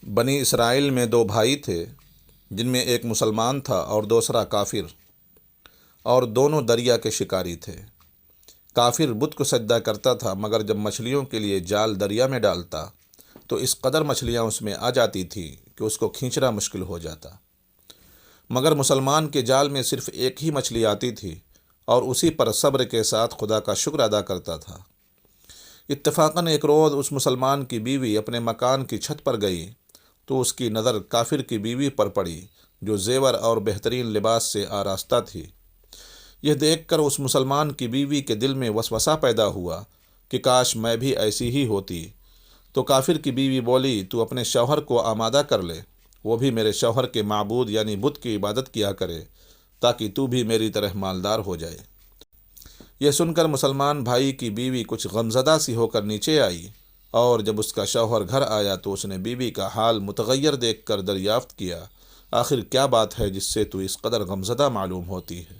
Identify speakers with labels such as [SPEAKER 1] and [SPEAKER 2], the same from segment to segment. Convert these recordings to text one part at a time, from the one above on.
[SPEAKER 1] بنی اسرائیل میں دو بھائی تھے، جن میں ایک مسلمان تھا اور دوسرا کافر، اور دونوں دریا کے شکاری تھے۔ کافر بت کو سجدہ کرتا تھا، مگر جب مچھلیوں کے لیے جال دریا میں ڈالتا تو اس قدر مچھلیاں اس میں آ جاتی تھیں کہ اس کو کھینچنا مشکل ہو جاتا۔ مگر مسلمان کے جال میں صرف ایک ہی مچھلی آتی تھی اور اسی پر صبر کے ساتھ خدا کا شکر ادا کرتا تھا۔ اتفاقاً ایک روز اس مسلمان کی بیوی اپنے مکان کی چھت پر گئی تو اس کی نظر کافر کی بیوی پر پڑی، جو زیور اور بہترین لباس سے آراستہ تھی۔ یہ دیکھ کر اس مسلمان کی بیوی کے دل میں وسوسہ پیدا ہوا کہ کاش میں بھی ایسی ہی ہوتی۔ تو کافر کی بیوی بولی، تو اپنے شوہر کو آمادہ کر لے، وہ بھی میرے شوہر کے معبود یعنی بت کی عبادت کیا کرے، تاکہ تو بھی میری طرح مالدار ہو جائے۔ یہ سن کر مسلمان بھائی کی بیوی کچھ غمزدہ سی ہو کر نیچے آئی، اور جب اس کا شوہر گھر آیا تو اس نے بیوی کا حال متغیر دیکھ کر دریافت کیا، آخر کیا بات ہے جس سے تو اس قدر غمزدہ معلوم ہوتی ہے؟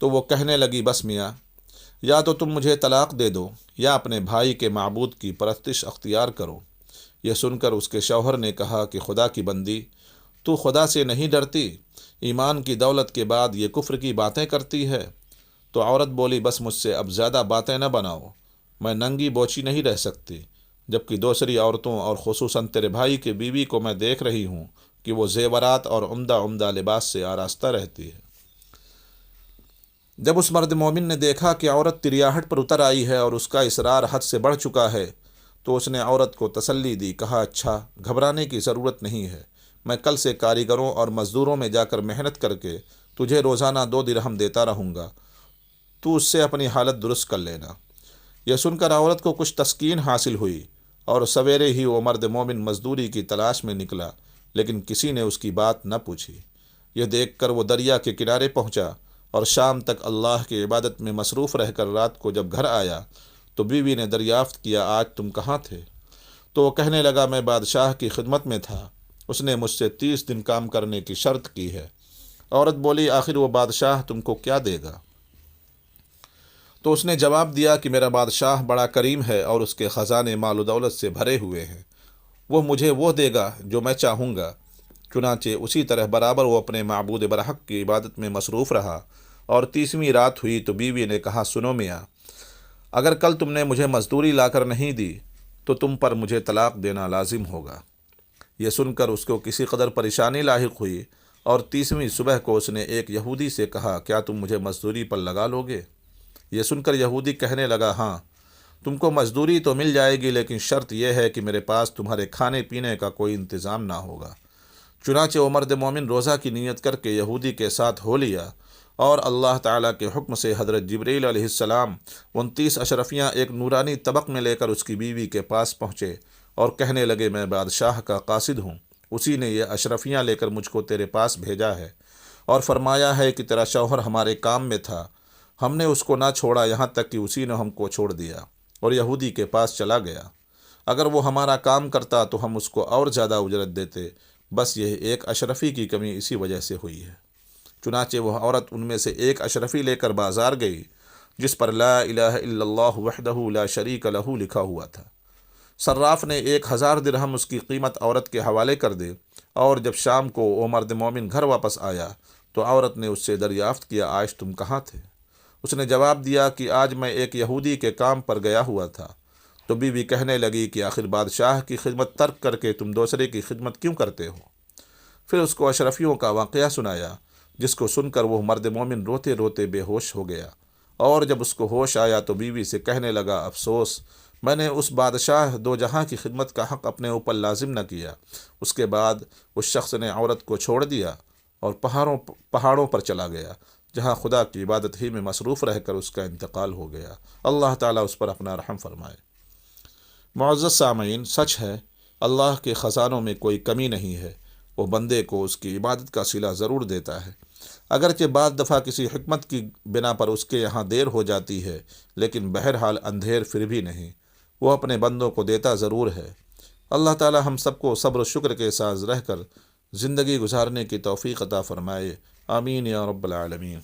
[SPEAKER 1] تو وہ کہنے لگی، بس میاں، یا تو تم مجھے طلاق دے دو یا اپنے بھائی کے معبود کی پرستش اختیار کرو۔ یہ سن کر اس کے شوہر نے کہا کہ خدا کی بندی، تو خدا سے نہیں ڈرتی؟ ایمان کی دولت کے بعد یہ کفر کی باتیں کرتی ہے۔ تو عورت بولی، بس مجھ سے اب زیادہ باتیں نہ بناؤ، میں ننگی بوچی نہیں رہ سکتی، جبکہ دوسری عورتوں اور خصوصاً تیرے بھائی کی بیوی کو میں دیکھ رہی ہوں کہ وہ زیورات اور عمدہ عمدہ لباس سے آراستہ رہتی ہے۔ جب اس مرد مومن نے دیکھا کہ عورت تریاہٹ پر اتر آئی ہے اور اس کا اصرار حد سے بڑھ چکا ہے تو اس نے عورت کو تسلی دی، کہا، اچھا، گھبرانے کی ضرورت نہیں ہے، میں کل سے کاریگروں اور مزدوروں میں جا کر محنت کر کے تجھے روزانہ 2 درہم دیتا رہوں گا، تو اس سے اپنی حالت درست کر لینا۔ یہ سن کر عورت کو کچھ تسکین حاصل ہوئی اور سویرے ہی وہ مرد مومن مزدوری کی تلاش میں نکلا، لیکن کسی نے اس کی بات نہ پوچھی۔ یہ دیکھ کر وہ دریا کے کنارے پہنچا اور شام تک اللہ کی عبادت میں مصروف رہ کر رات کو جب گھر آیا تو بیوی نے دریافت کیا، آج تم کہاں تھے؟ تو وہ کہنے لگا، میں بادشاہ کی خدمت میں تھا، اس نے مجھ سے 30 دن کام کرنے کی شرط کی ہے۔ عورت بولی، آخر وہ بادشاہ تم کو کیا دے گا؟ تو اس نے جواب دیا کہ میرا بادشاہ بڑا کریم ہے اور اس کے خزانے مال و دولت سے بھرے ہوئے ہیں، وہ مجھے وہ دے گا جو میں چاہوں گا۔ چنانچہ اسی طرح برابر وہ اپنے معبود برحق کی عبادت میں مصروف رہا، اور 30ویں رات ہوئی تو بیوی نے کہا، سنو میاں، اگر کل تم نے مجھے مزدوری لا کر نہیں دی تو تم پر مجھے طلاق دینا لازم ہوگا۔ یہ سن کر اس کو کسی قدر پریشانی لاحق ہوئی، اور 30ویں صبح کو اس نے ایک یہودی سے کہا، کیا تم مجھے مزدوری پر لگا لو گے؟ یہ سن کر یہودی کہنے لگا، ہاں، تم کو مزدوری تو مل جائے گی، لیکن شرط یہ ہے کہ میرے پاس تمہارے کھانے پینے کا کوئی انتظام نہ ہوگا۔ چنانچہ وہ مرد مومن روزہ کی نیت کر کے یہودی کے ساتھ ہو لیا، اور اللہ تعالیٰ کے حکم سے حضرت جبریل علیہ السلام 29 اشرفیاں ایک نورانی طبق میں لے کر اس کی بیوی کے پاس پہنچے اور کہنے لگے، میں بادشاہ کا قاصد ہوں، اسی نے یہ اشرفیاں لے کر مجھ کو تیرے پاس بھیجا ہے اور فرمایا ہے کہ تیرا شوہر ہمارے کام میں تھا، ہم نے اس کو نہ چھوڑا یہاں تک کہ اسی نے ہم کو چھوڑ دیا اور یہودی کے پاس چلا گیا۔ اگر وہ ہمارا کام کرتا تو ہم اس کو اور زیادہ اجرت دیتے، بس یہ ایک اشرفی کی کمی اسی وجہ سے ہوئی ہے۔ چنانچہ وہ عورت ان میں سے ایک اشرفی لے کر بازار گئی، جس پر لا الہ الا اللہ وحدہ لا شریک لہ لکھا ہوا تھا۔ صراف نے 1000 درہم اس کی قیمت عورت کے حوالے کر دے، اور جب شام کو وہ مرد مومن گھر واپس آیا تو عورت نے اس سے دریافت کیا، آج تم کہاں تھے؟ اس نے جواب دیا کہ آج میں ایک یہودی کے کام پر گیا ہوا تھا۔ تو بیوی کہنے لگی کہ آخر بادشاہ کی خدمت ترک کر کے تم دوسرے کی خدمت کیوں کرتے ہو؟ پھر اس کو اشرفیوں کا واقعہ سنایا، جس کو سن کر وہ مرد مومن روتے روتے بے ہوش ہو گیا، اور جب اس کو ہوش آیا تو بیوی سے کہنے لگا، افسوس، میں نے اس بادشاہ دو جہاں کی خدمت کا حق اپنے اوپر لازم نہ کیا۔ اس کے بعد اس شخص نے عورت کو چھوڑ دیا اور پہاڑوں پر چلا گیا، جہاں خدا کی عبادت ہی میں مصروف رہ کر اس کا انتقال ہو گیا۔ اللہ تعالیٰ اس پر اپنا رحم فرمائے۔ معزز سامعین، سچ ہے، اللہ کے خزانوں میں کوئی کمی نہیں ہے، وہ بندے کو اس کی عبادت کا صلہ ضرور دیتا ہے، اگرچہ بعض دفعہ کسی حکمت کی بنا پر اس کے یہاں دیر ہو جاتی ہے، لیکن بہرحال اندھیر پھر بھی نہیں، وہ اپنے بندوں کو دیتا ضرور ہے۔ اللہ تعالی ہم سب کو صبر و شکر کے ساتھ رہ کر زندگی گزارنے کی توفیق عطا فرمائے، آمین یا رب العالمین۔